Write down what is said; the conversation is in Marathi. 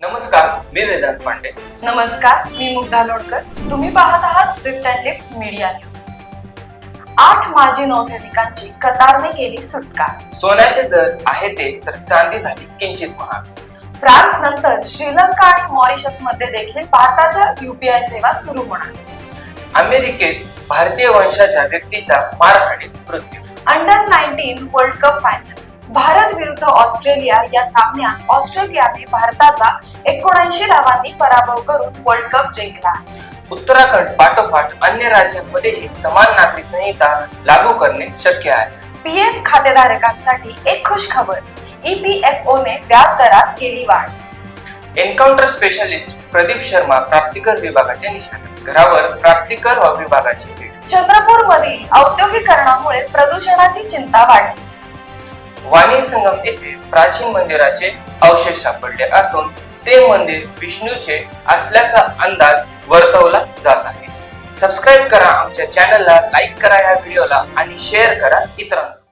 नमस्कार, मी वेदांत पांडे. नमस्कार, मी मुग्धा लोणकर. तुम्ही पाहत आहात Swift and lift media news. 8 माजी नौसैनिकांची कतारने केली सुटका. सोन्याचे दर आहे तेच तर चांदी झाली किंचित महाग. फ्रान्स नंतर श्रीलंका आणि मॉरिशस मध्ये देखील भारताच्या UPI सेवा सुरू होणार. अमेरिकेत भारतीय वंशाच्या व्यक्तीचा मारहाणीत मृत्यू. Under 19 world cup final. Bharat विरुद्ध ऑस्ट्रेलिया या सामन्यात ऑस्ट्रेलियाने भारताचा 79 धावांनी पराभव करून वर्ल्ड कप जिंकला. उत्तराखंड पाठोपाठ अन्य राज्यांमध्येही समान नागरी संहिता लागू करणे शक्य आहे. PF खातेधारकांसाठी एक खुश खबर. EPFO ने व्याज दरात केली वाढ. एन्काउंटर स्पेशलिस्ट प्रदीप शर्मा प्राप्तिकर विभागाच्या निशाण्यात. घरावर प्राप्तिकर विभागाची भेट. चंद्रपूर मधील औद्योगिकरणामुळे प्रदूषणाची चिंता वाढली. वाणी संगम येथे प्राचीन मंदिराचे अवशेष सापडले असून ते मंदिर विष्णूचे असल्याचा अंदाज वर्तवला जात आहे. सबस्क्राईब करा आमच्या चॅनलला, लाईक करा या व्हिडिओला आणि शेअर करा इतरांसोबत.